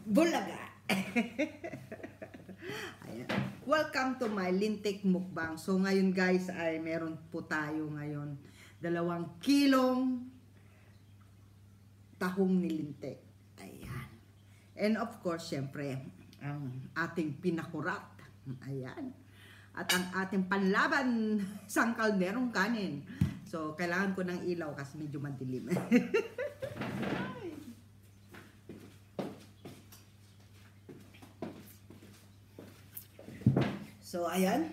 Bulaga! Ayan. Welcome to my lintik mukbang. So ngayon guys ay meron po tayo ngayon 2 kilong tahong nilintik. Ayan. And of course, syempre, ang ating pinakurat. Ayan. At ang ating panlaban sangkal merong kanin. So kailangan ko ng ilaw kasi medyo madilim. So, ayan.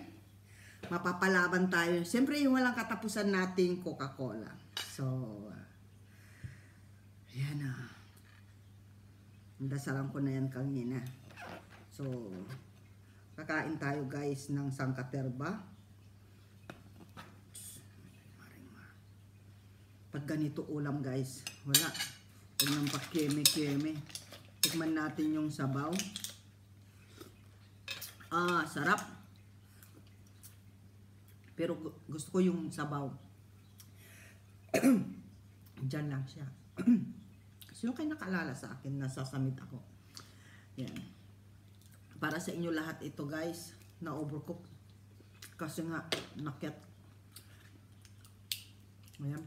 Mapapalaban tayo. Siyempre, yung walang katapusan nating Coca-Cola. So, ayan na. Dasalan ko na yan kanina. So, kakain tayo guys ng sangkaterba. Pag ganito ulam guys, wala. Huwag nang pakeme-keme. Tikman natin yung sabaw. Sarap. Pero gusto ko yung sabaw. Diyan lang siya. Sino kayo nakalala sa akin? Nasasamit ako. Yan. Para sa inyo lahat ito guys, na overcook. Kasi nga, nakyat. Ayan.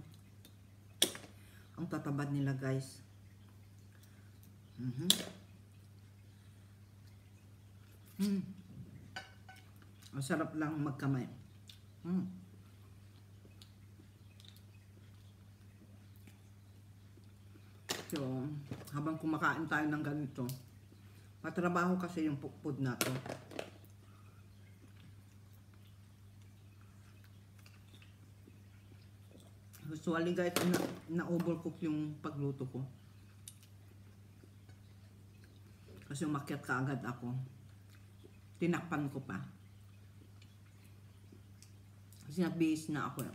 Ang tatabad nila guys. Ang sarap lang magkamay. So, habang kumakain tayo ng ganito, matrabaho kasi yung food na to. Usually guys, na-overcook yung pagluto ko. Kasi umakyat ka agad ako. Tinakpan ko pa. Kasi na-base na ako.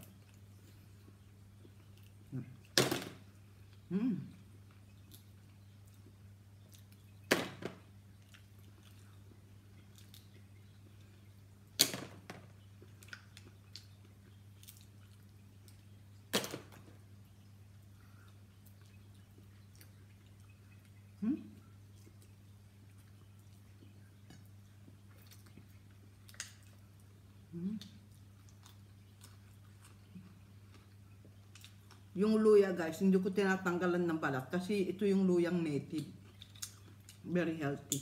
Yung luya guys, hindi ko tinatanggalan ng balat kasi ito yung luyang native. Very healthy.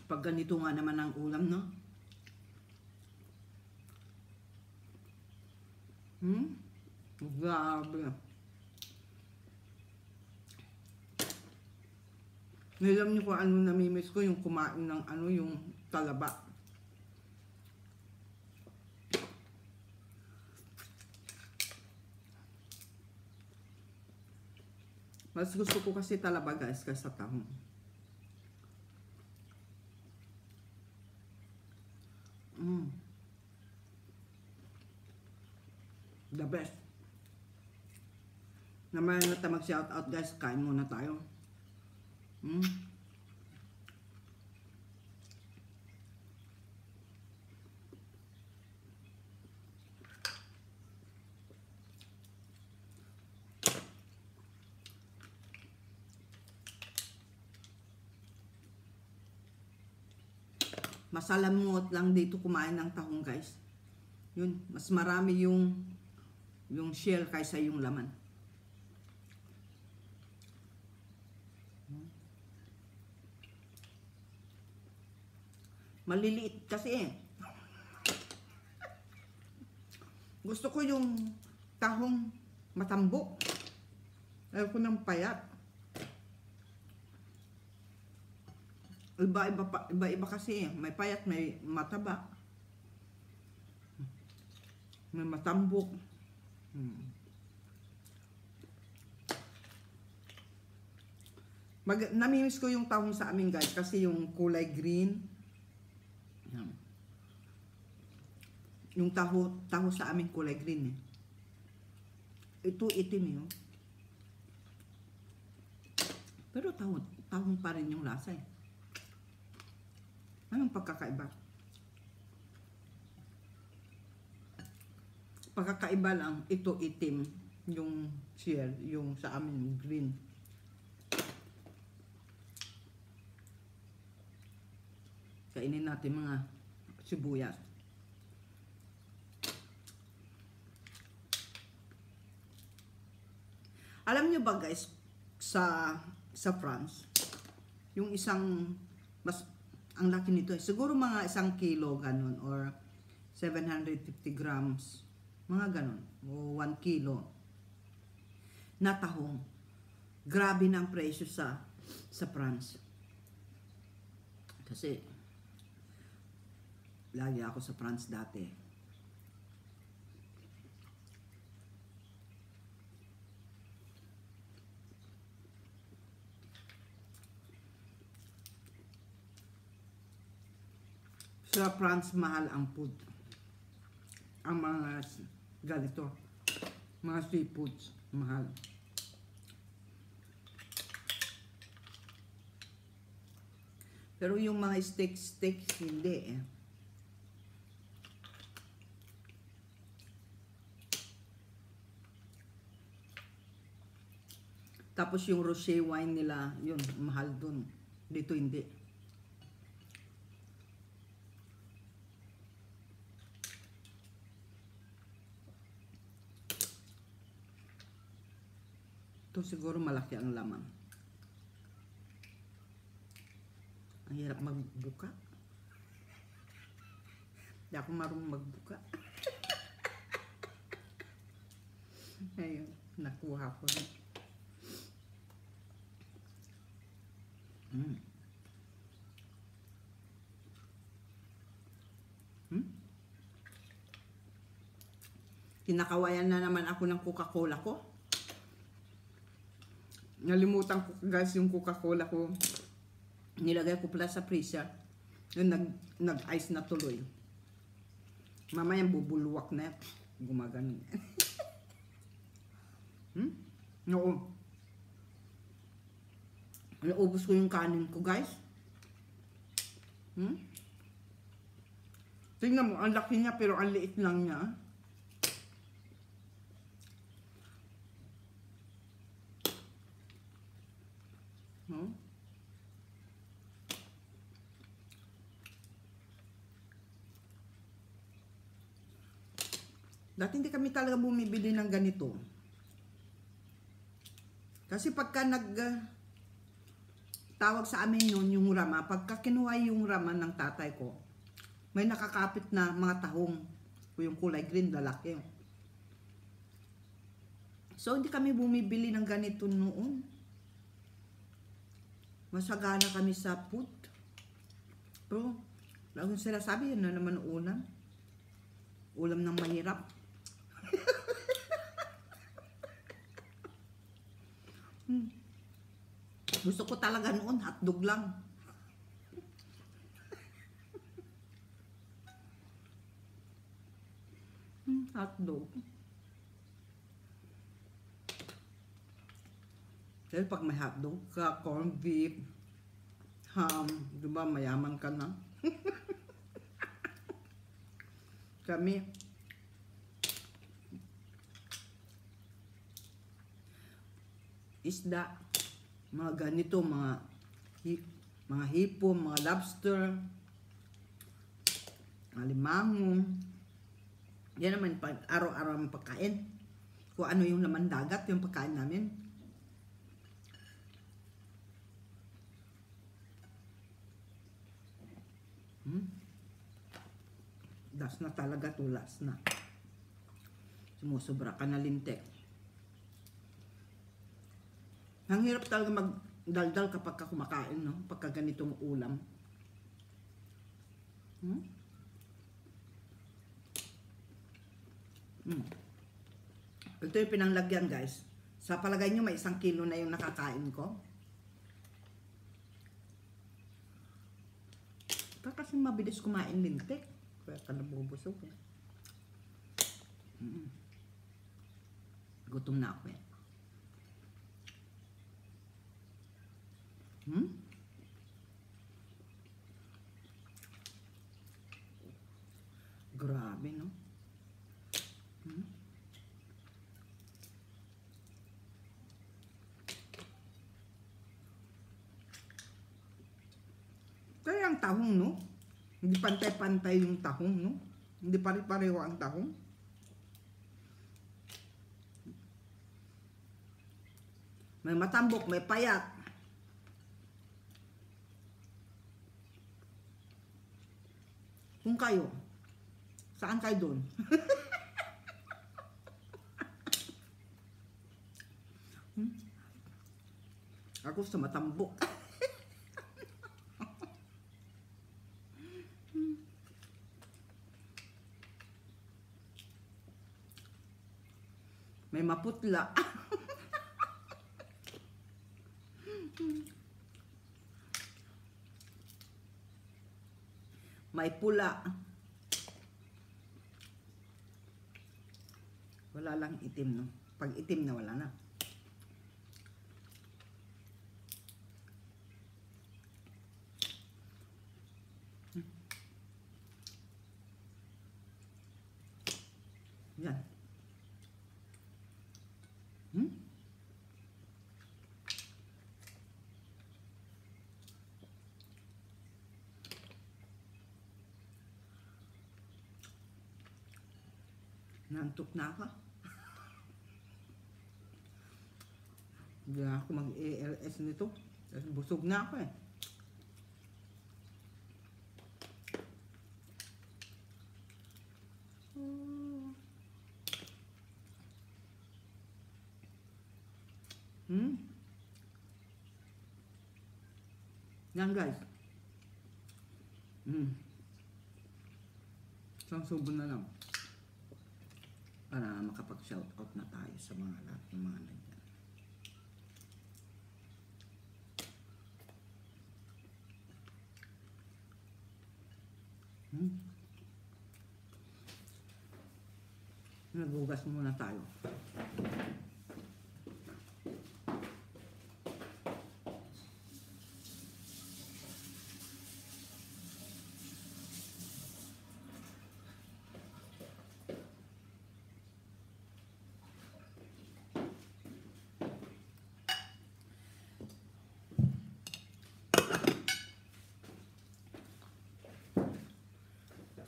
Pag ganito nga naman ang ulam, no? Grabe. Alam niyo kung ano namimiss ko, yung kumain ng yung talaba. Mas gusto ko kasi talaba guys kaysa tahong. The best. Naman na tayo mag-shout out guys, kain muna tayo. Masalamot lang dito kumain ng tahong guys. Yun, mas marami yung shell kaysa yung laman. Maliliit kasi eh. Gusto ko yung tahong matambok. Ayaw ko ng payat. Iba-iba kasi eh. May payat, may mataba. May matambok. Namimiss ko yung tahong sa amin guys kasi yung kulay green. Yung taho sa amin kulay green eh. Ito itim yun. Pero tahong pa rin yung lasa eh. Anong pagkakaiba? Pagkakaiba lang, ito itim. Yung shell, yung sa amin green. Kainin natin mga sibuyas. Alam nyo ba guys, sa France, yung isang, mas, ang laki nito, siguro mga 1 kilo ganun, or 750 grams, mga ganun, o 1 kilo, na tahong. Grabe na ang presyo sa France. Kasi, lagi ako sa France dati. Sa France, mahal ang food. Ang mga ganito, mga seafoods, mahal. Pero yung mga steaks, hindi eh. Tapos yung rosé wine nila, yun, mahal dun. Dito hindi. Ito siguro malaki ang laman. Ang hirap magbuka. Hindi ako marunong magbuka. Ayun, nakuha ko na. Kinakawayan na naman ako ng Coca-Cola ko. Nalimutan ko guys yung Coca-Cola ko. Nilagay ko pala sa freezer. Yun, nag-ice na tuloy. Mamaya bubulwak na. Gumagano. Oo. Naubos ko yung kanin ko guys. Tingnan mo, ang laki niya pero ang liit lang niya. Dati hindi kami talaga bumibili ng ganito. Kasi pagka tawag sa amin noon yung rama, pagka kinuha yung rama ng tatay ko, may nakakapit na mga tahong, yung kulay green, lalaki. So hindi kami bumibili ng ganito noon. Masagana kami sa food. Pero, lagong sila sabi, yun na naman ulam. Ulam ng mahirap. Gusto ko talaga noon, hotdog lang. Hotdog. Dahil pag may hotdog ka, corned beef, ham, diba mayaman ka na? Kami, isda, mga ganito, mga hipon, mga lobster, mga limango. Yan naman, araw-araw ang pagkain. Kung ano yung laman dagat, yung pagkain namin. Das na talaga, tulas na. Sumusobra ka na lintik. Ang hirap talaga magdaldal kapag ka kumakain, no? Pagka ganitong ulam. Ito yung pinanglagyan, guys. Sa palagay nyo, may 1 kilo na yung nakakain ko. Kasi mabilis kumain lintik. Kaya ka nabubusog. Gutom na ako eh. Grabe, no? tahong, no? Hindi pantay-pantay yung tahong, no? Hindi pare-pareho ang tahong. May matambok, may payat. Kung kayo, saan kayo doon? Ako sa matambok. May maputla. May pula. Wala lang itim, no? Pag itim na, wala na. Yan. Nantok na ako. Hindi na ako mag-ALS nito. Kasi busog na ako eh. Yan guys. Isang subo na lang. Para makapag-shoutout na tayo sa mga lahat ng mga nandyan. Nagugas muna tayo.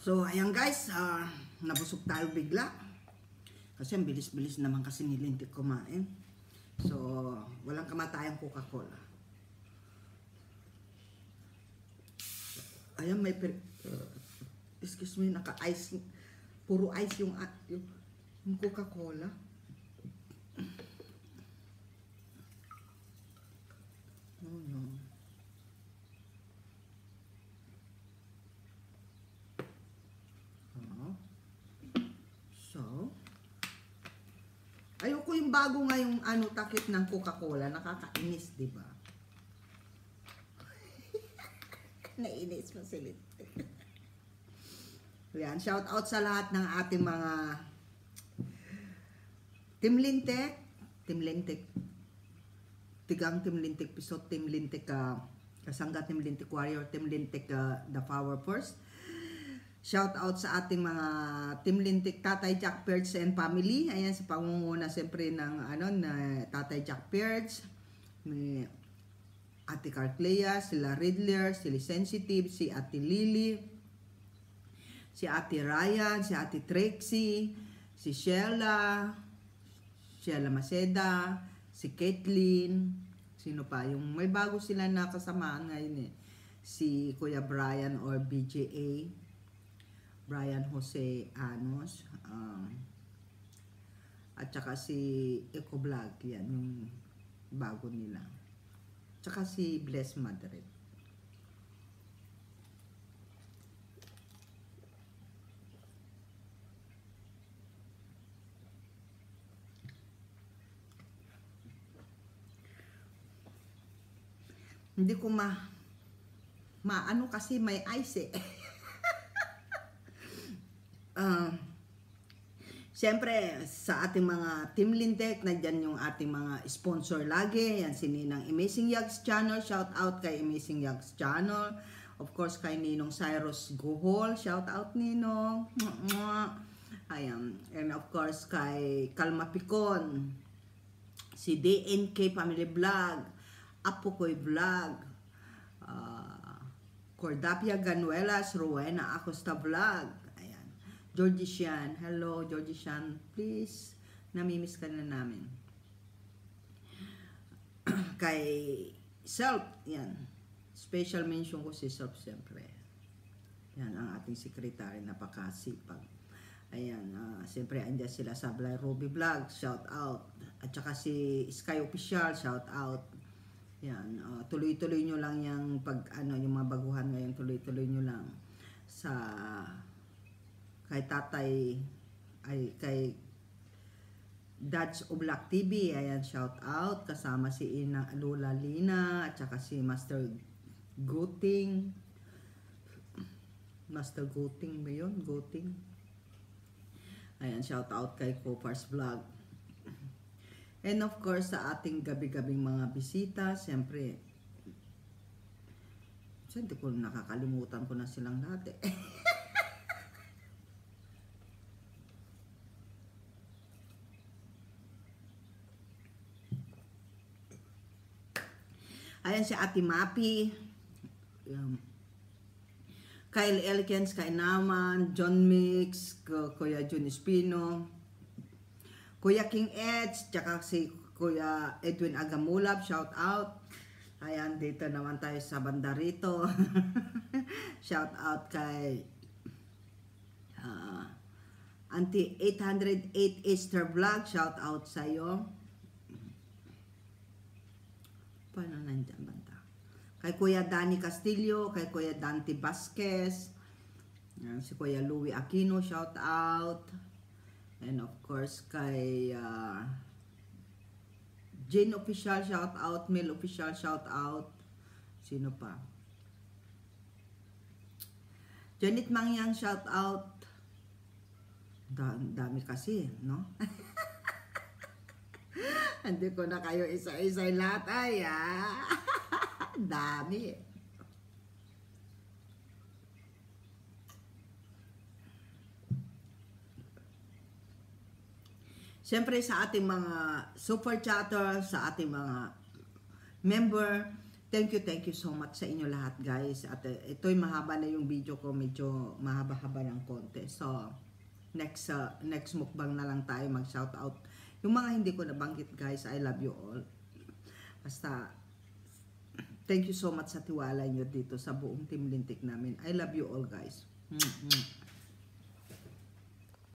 So, ayan guys, nabusog tayo bigla. Kasi ang bilis-bilis naman kasi ni Lintik kumain. So, walang kamatayang Coca-Cola. Ayan, may excuse me, naka-ice. Puro ice yung Coca-Cola. Oh no. Ayoko yung bago nga yung takip ng Coca-Cola. Nakakainis, di ba? Nainis mo si Lintik. Yan, shout out sa lahat ng ating mga Team Lintik, Tigang Team Lintik Pisot, Team Lintik Kasangga, Team Lintik Warrior, Team Lintik The Power First. Shout out sa ating mga Team Lintik Tatay Jack Perch and family. Ayan, sa pangunguna siyempre ng na Tatay Jack Perch, may Ate Carclea, sila Riddler, sila Sensitive, si Ate Lily, si Ate Ryan, si Ate Trixie, si Sheila Maceda, si Caitlyn, sino pa? Yung may bago sila na kasamaan ngayon eh. Si Kuya Brian or BJA. Brian Jose Anos, at saka si Eco Vlog, yan yung bago nila. Tsaka si Bless Madrid. Hindi ko maano kasi may ice eh. Siyempre, sa ating mga Team Lintik, nandyan yung ating mga sponsor lagi. Yan si Ninang Amazing Yags Channel. Shout out kay Amazing Yags Channel. Of course, kay Ninong Cyrus Guhol. Shout out, Ninong. Ayan. And of course, kay Kalma Picon. Si DNK Family Vlog. Apo Koy Vlog. Cordapia Ganuelas, Rowena Acosta Vlog. Ayan. Georgie Sian. Hello, Georgie Sian. Please, namimiss ka na namin. Kay Self, yan. Special mention ko si Self, siyempre. Yan, ang ating sekretary, napakasipag. Ayan, siyempre, andyan sila sa Ruby Vlog, shout out. At saka si Sky Official, shout out. Yan, tuloy-tuloy nyo lang yung yung mga baguhan ngayon, tuloy-tuloy nyo lang sa kay tatay, kay Dads Oblak TV, ayan, shout out, kasama si Lola Lina, at saka si Master Guting, ba yun? Guting. Ayan, shout out kay Kopars Vlog. And of course, sa ating gabi-gabing mga bisita, siyempre, hindi ko nakakalimutan ko na silang lahat eh. Ayan si Ate Mapi, Kyle Elkins, Kay Naman, John Mix, Kuya Jun Espino, Kuya King Edge, tsaka si Kuya Edwin Agamulab, shout out. Ayan, dito naman tayo sa banda rito. Shout out kay Auntie 808 Easter Vlog, shout out sa'yo. Paano nandiyan banda? Kay Kuya Danny Castillo, kay Kuya Dante Vasquez, si Kuya Louie Aquino, shout out. And of course, kay Jane Official, shout out. Mel Official, shout out. Sino pa? Janet Mangyang, shout out. Dami kasi, no? Hindi ko na kayo isa-isa lahat. Ay, dami. Siyempre sa ating mga super chatter, sa ating mga member, thank you so much sa inyo lahat guys. At ito'y mahaba na yung video ko, medyo mahaba-haba ng konti. So, next mukbang na lang tayo mag-shout out. Yung mga hindi ko nabanggit guys, I love you all. Basta, thank you so much sa tiwala nyo dito sa buong Team Lintik namin. I love you all guys.